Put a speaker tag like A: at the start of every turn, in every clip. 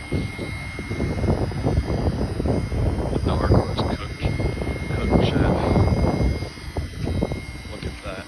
A: The hardcore is cooked shit. Look at that.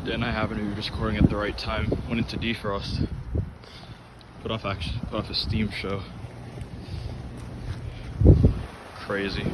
A: Didn't I happen to be recording at the right time? Went into defrost. Put off a steam show. Crazy.